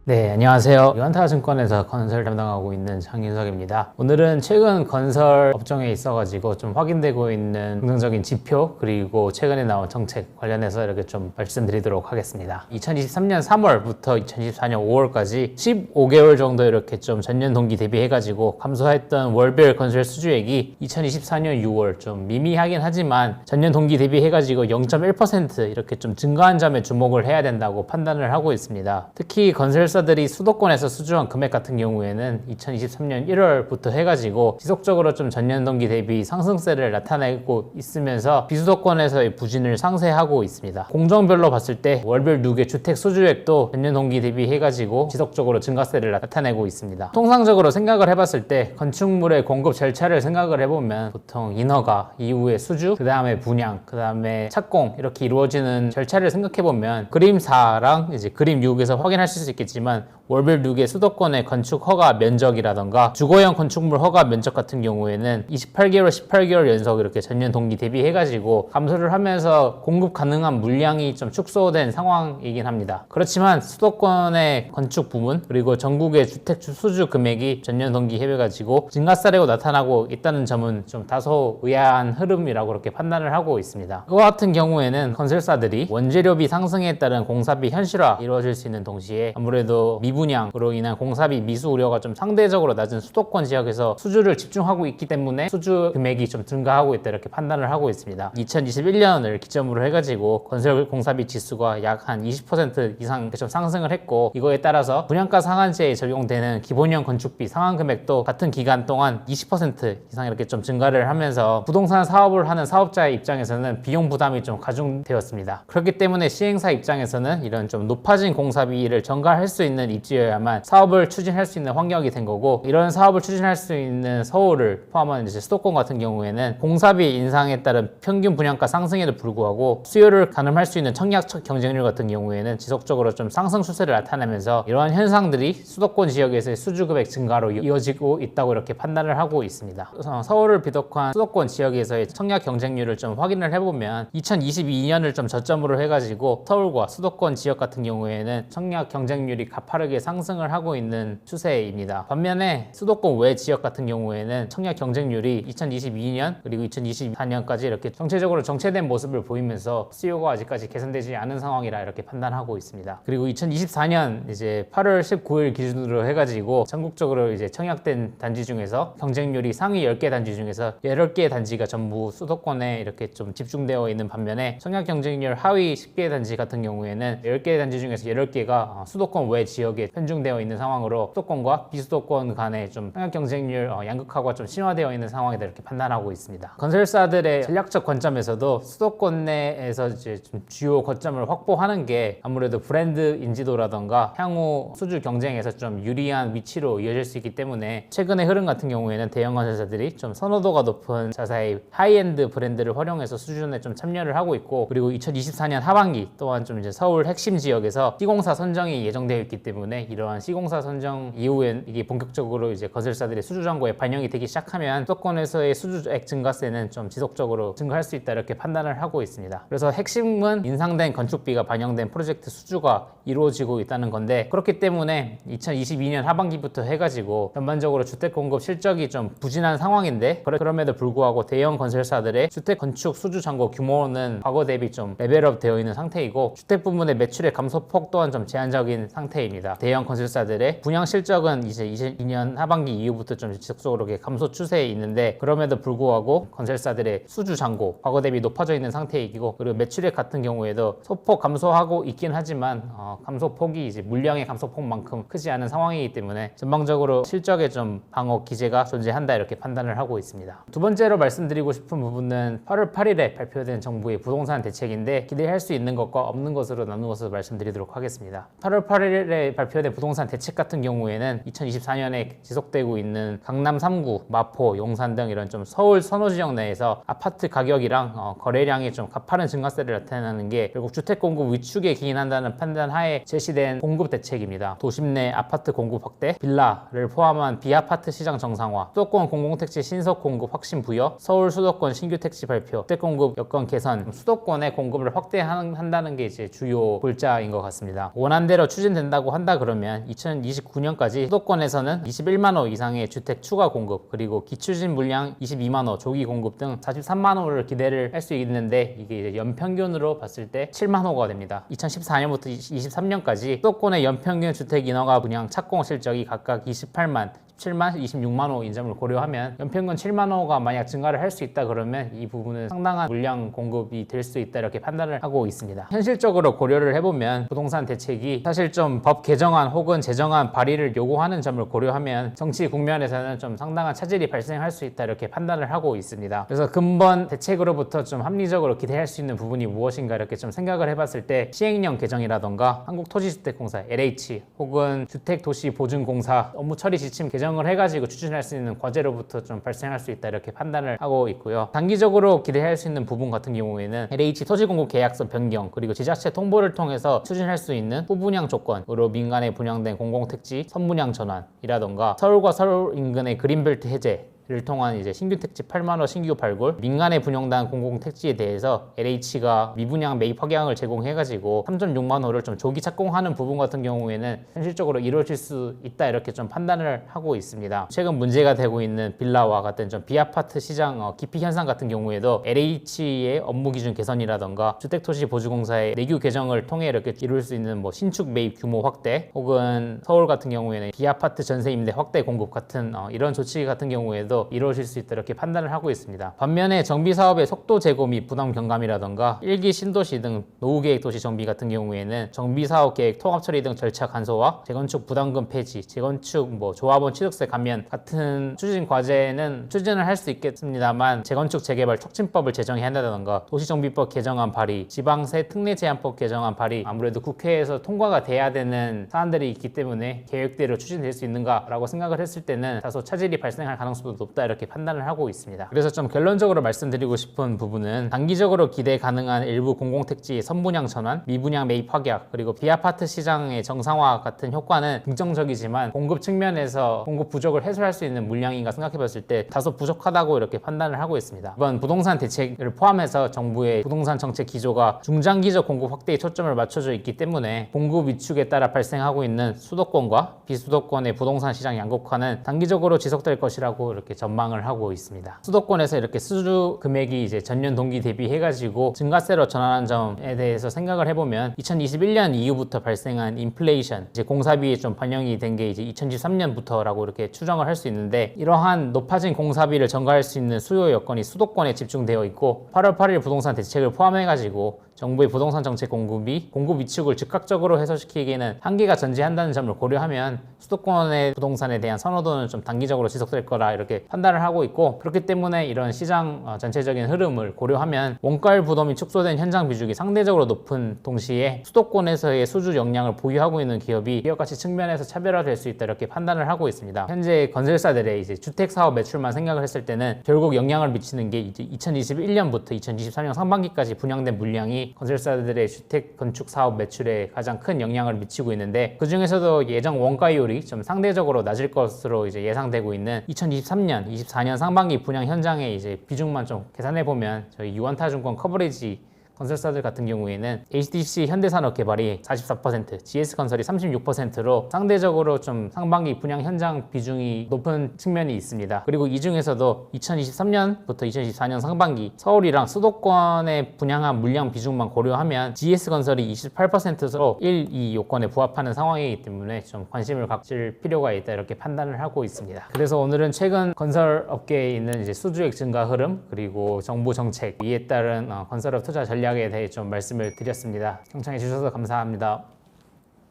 네, 안녕하세요. 유한타증권에서 건설 담당하고 있는 장윤석입니다. 오늘은 최근 건설 업종에 있어가지고 좀 확인되고 있는 긍정적인 지표 그리고 최근에 나온 정책 관련해서 이렇게 좀 말씀드리도록 하겠습니다. 2023년 3월부터 2024년 5월까지 15개월 정도 이렇게 좀 전년 동기 대비해가지고 감소했던 월별 건설 수주액이 2024년 6월 좀 미미하긴 하지만 전년 동기 대비해가지고 0.1% 이렇게 좀 증가한 점에 주목을 해야 된다고 판단을 하고 있습니다. 특히 건설사들이 수도권에서 수주한 금액 같은 경우에는 2023년 1월부터 해가지고 지속적으로 좀 전년 동기 대비 상승세를 나타내고 있으면서 비수도권에서의 부진을 상쇄하고 있습니다. 공정별로 봤을 때 월별 누계 주택 수주액도 전년 동기 대비 해가지고 지속적으로 증가세를 나타내고 있습니다. 통상적으로 생각을 해봤을 때 건축물의 공급 절차를 생각을 해보면 보통 인허가 이후에 수주, 그 다음에 분양, 그 다음에 착공 이렇게 이루어지는 절차를 생각해보면 그림 4랑 이제 그림 6에서 확인하실 수 있겠지만 월별 누계 수도권의 건축 허가 면적이라던가 주거용 건축물 허가 면적 같은 경우에는 28개월, 18개월 연속 이렇게 전년 동기 대비해가지고 감소를 하면서 공급 가능한 물량이 좀 축소된 상황이긴 합니다. 그렇지만 수도권의 건축 부문 그리고 전국의 주택 수주 금액이 전년 동기 해가지고 증가세로 나타나고 있다는 점은 좀 다소 의아한 흐름이라고 그렇게 판단을 하고 있습니다. 그와 같은 경우에는 건설사들이 원재료비 상승에 따른 공사비 현실화 이루어질 수 있는 동시에 아무래도 미분양으로 인한 공사비 미수 우려가 좀 상대적으로 낮은 수도권 지역에서 수주를 집중하고 있기 때문에 수주 금액이 좀 증가하고 있다 이렇게 판단을 하고 있습니다. 2021년을 기점으로 해가지고 건설 공사비 지수가 약 한 20% 이상 좀 상승을 했고 이거에 따라서 분양가 상한제에 적용되는 기본형 건축비 상한 금액도 같은 기간 동안 20% 이상 이렇게 좀 증가를 하면서 부동산 사업을 하는 사업자의 입장에서는 비용 부담이 좀 가중되었습니다. 그렇기 때문에 시행사 입장에서는 이런 좀 높아진 공사비를 전가할 수 있는 입지여야만 사업을 추진할 수 있는 환경이 된 거고 이런 사업을 추진할 수 있는 서울을 포함한 이제 수도권 같은 경우에는 공사비 인상에 따른 평균 분양가 상승에도 불구하고 수요를 가늠할 수 있는 청약 경쟁률 같은 경우에는 지속적으로 좀 상승 추세를 나타내면서 이러한 현상들이 수도권 지역에서의 수주 금액 증가로 이어지고 있다고 이렇게 판단을 하고 있습니다. 서울을 비롯한 수도권 지역에서의 청약 경쟁률을 좀 확인을 해보면 2022년을 좀 저점으로 해가지고 서울과 수도권 지역 같은 경우에는 청약 경쟁률이 가파르게 상승을 하고 있는 추세입니다. 반면에 수도권 외 지역 같은 경우에는 청약 경쟁률이 2022년 그리고 2024년까지 이렇게 정체적으로 정체된 모습을 보이면서 수요가 아직까지 개선되지 않은 상황이라 이렇게 판단하고 있습니다. 그리고 2024년 이제 8월 19일 기준으로 해가지고 전국적으로 이제 청약된 단지 중에서 경쟁률이 상위 10개 단지 중에서 10개 단지가 전부 수도권에 이렇게 좀 집중되어 있는 반면에 청약 경쟁률 하위 10개 단지 같은 경우에는 10개 단지 중에서 8개가 수도권 외 지역에 편중되어 있는 상황으로 수도권과 비수도권 간의 좀 청약 경쟁률 양극화가 좀 심화되어 있는 상황이다 이렇게 판단하고 있습니다. 건설사들의 전략적 관점에서도 수도권 내에서 이제 좀 주요 거점을 확보하는 게 아무래도 브랜드 인지도라던가 향후 수주 경쟁에서 좀 유리한 위치로 이어질 수 있기 때문에 최근의 흐름 같은 경우에는 대형 건설사들이 좀 선호도가 높은 자사의 하이엔드 브랜드를 활용해서 수준에 좀 참여를 하고 있고 그리고 2024년 하반기 또한 좀 이제 서울 핵심 지역에서 시공사 선정이 예정되어 있기 때문에 이러한 시공사 선정 이후엔 이게 본격적으로 이제 건설사들의 수주 잔고에 반영이 되기 시작하면 수도권에서의 수주액 증가세는 좀 지속적으로 증가할 수 있다 이렇게 판단을 하고 있습니다. 그래서 핵심은 인상된 건축비가 반영된 프로젝트 수주가 이루어지고 있다는 건데 그렇기 때문에 2022년 하반기부터 해가지고 전반적으로 주택 공급 실적이 좀 부진한 상황인데 그럼에도 불구하고 대형 건설사들의 주택 건축 수주 잔고 규모는 과거 대비 좀 레벨업 되어 있는 상태이고 주택 부문의 매출의 감소폭 또한 좀 제한적인 상태입니다. 대형 건설사들의 분양 실적은 이제 22년 하반기 이후부터 좀 지속적으로 감소 추세에 있는데 그럼에도 불구하고 건설사들의 수주 잔고 과거 대비 높아져 있는 상태이고 그리고 매출액 같은 경우에도 소폭 감소하고 있긴 하지만 감소폭이 이제 물량의 감소폭만큼 크지 않은 상황이기 때문에 전방적으로 실적에 좀 방어 기제가 존재한다 이렇게 판단을 하고 있습니다. 두 번째로 말씀드리고 싶은 부분은 8월 8일에 발표된 정부의 부동산 대책인데 기대할 수 있는 것과 없는 것으로 나누어서 말씀드리도록 하겠습니다. 8월 8일에 발표된 부동산 대책 같은 경우에는 2024년에 지속되고 있는 강남 3구, 마포, 용산 등 이런 좀 서울 선호 지역 내에서 아파트 가격이랑 거래량이 좀 가파른 증가세를 나타내는 게 결국 주택 공급 위축에 기인한다는 판단 하에 제시된 공급 대책입니다. 도심 내 아파트 공급 확대, 빌라를 포함한 비아파트 시장 정상화, 수도권 공공택지 신속 공급 확신 부여, 서울 수도권 신규 택지 발표, 주택 공급 여건 개선, 수도권의 공급을 확대한다는 게 이제 주요 골자인 것 같습니다. 원안대로 추진된다고 한다 한다 그러면 2029년까지 수도권에서는 21만 호 이상의 주택 추가 공급, 그리고 기출진 물량 22만 호, 조기 공급 등 43만 호를 기대를 할 수 있는데, 이게 이제 연평균으로 봤을 때 7만 호가 됩니다. 2014년부터 23년까지 수도권의 연평균 주택 인허가 분양 착공 실적이 각각 28만, 17만, 26만 호 인점을 고려하면 연평균 7만 호가 만약 증가를 할 수 있다 그러면 이 부분은 상당한 물량 공급이 될 수 있다, 이렇게 판단을 하고 있습니다. 현실적으로 고려를 해보면 부동산 대책이 사실 좀 법 개정안 혹은 재정안 발의를 요구하는 점을 고려하면 정치 국면에서는 좀 상당한 차질이 발생할 수 있다, 이렇게 판단을 하고 있습니다. 그래서 근본 대책으로부터 좀 합리적으로 기대할 수 있는 부분이 무엇인가 이렇게 좀 생각을 해봤을 때, 시행령 개정이라던가 한국토지주택공사 LH 혹은 주택도시보증공사 업무 처리 지침 개정을 해가지고 추진할 수 있는 과제로부터 좀 발생할 수 있다, 이렇게 판단을 하고 있고요. 단기적으로 기대할 수 있는 부분 같은 경우에는 LH 토지공급 계약서 변경, 그리고 지자체 통보를 통해서 추진할 수 있는 후분양 조건으로 민간에 분양된 공공택지 선분양 전환이라던가 서울과 서울 인근의 그린벨트 해제 를 통한 이제 신규 택지 8만 호 신규 발굴, 민간에 분양된 공공 택지에 대해서 LH가 미분양 매입 확약을 제공해가지고 3.6만 호를 좀 조기 착공하는 부분 같은 경우에는 현실적으로 이루어질 수 있다, 이렇게 좀 판단을 하고 있습니다. 최근 문제가 되고 있는 빌라와 같은 좀 비아파트 시장 기피 현상 같은 경우에도 LH의 업무 기준 개선이라던가 주택도시보증공사의 내규 개정을 통해 이렇게 이룰 수 있는 뭐 신축 매입 규모 확대, 혹은 서울 같은 경우에는 비아파트 전세 임대 확대 공급 같은 이런 조치 같은 경우에도 이루어질 수 있다, 이렇게 판단을 하고 있습니다. 반면에 정비 사업의 속도 제고 및 부담 경감이라던가 1기 신도시 등 노후계획 도시 정비 같은 경우에는 정비 사업 계획 통합 처리 등 절차 간소화, 재건축 부담금 폐지, 재건축 조합원 취득세 감면 같은 추진 과제는 추진을 할 수 있겠습니다만, 재건축 재개발 촉진법을 제정해야 한다던가 도시정비법 개정안 발의, 지방세 특례 제한법 개정안 발의, 아무래도 국회에서 통과가 돼야 되는 사안들이 있기 때문에 계획대로 추진될 수 있는가라고 생각을 했을 때는 다소 차질이 발생할 가능성도 높다, 이렇게 판단을 하고 있습니다. 그래서 좀 결론적으로 말씀드리고 싶은 부분은, 단기적으로 기대 가능한 일부 공공택지의 선분양 전환, 미분양 매입 확약, 그리고 비아파트 시장의 정상화 같은 효과는 긍정적이지만 공급 측면에서 공급 부족을 해소할 수 있는 물량인가 생각해봤을 때 다소 부족하다고 이렇게 판단을 하고 있습니다. 이번 부동산 대책을 포함해서 정부의 부동산 정책 기조가 중장기적 공급 확대에 초점을 맞춰져 있기 때문에 공급 위축에 따라 발생하고 있는 수도권과 비수도권의 부동산 시장 양극화는 단기적으로 지속될 것이라고 이렇게 전망을 하고 있습니다. 수도권에서 이렇게 수주 금액이 이제 전년 동기 대비해가지고 증가세로 전환한 점에 대해서 생각을 해보면, 2021년 이후부터 발생한 인플레이션, 이제 공사비에 좀 반영이 된 게 이제 2023년부터라고 이렇게 추정을 할 수 있는데, 이러한 높아진 공사비를 전가할 수 있는 수요 여건이 수도권에 집중되어 있고, 8월 8일 부동산 대책을 포함해가지고 정부의 부동산 정책 공급이 공급 위축을 즉각적으로 해소시키기에는 한계가 존재한다는 점을 고려하면 수도권의 부동산에 대한 선호도는 좀 단기적으로 지속될 거라 이렇게 판단을 하고 있고, 그렇기 때문에 이런 시장 전체적인 흐름을 고려하면 원가율 부담이 축소된 현장 비중이 상대적으로 높은 동시에 수도권에서의 수주 역량을 보유하고 있는 기업이 기업가치 측면에서 차별화될 수 있다, 이렇게 판단을 하고 있습니다. 현재 건설사들의 이제 주택 사업 매출만 생각을 했을 때는 결국 영향을 미치는 게 이제 2021년부터 2023년 상반기까지 분양된 물량이 건설사들의 주택 건축 사업 매출에 가장 큰 영향을 미치고 있는데, 그 중에서도 예정 원가율이 좀 상대적으로 낮을 것으로 이제 예상되고 있는 2023년, 24년 상반기 분양 현장의 이제 비중만 좀 계산해 보면, 저희 유한타증권 커버리지 건설사들 같은 경우에는 HDC 현대산업개발이 44%, GS건설이 36%로 상대적으로 좀 상반기 분양 현장 비중이 높은 측면이 있습니다. 그리고 이 중에서도 2023년부터 2024년 상반기 서울이랑 수도권에 분양한 물량 비중만 고려하면 GS건설이 28%로 1, 2 요건에 부합하는 상황이기 때문에 좀 관심을 가질 필요가 있다, 이렇게 판단을 하고 있습니다. 그래서 오늘은 최근 건설업계에 있는 이제 수주액 증가 흐름, 그리고 정부 정책, 이에 따른 건설업 투자 전략에 대해 좀 말씀을 드렸습니다. 경청해 주셔서 감사합니다.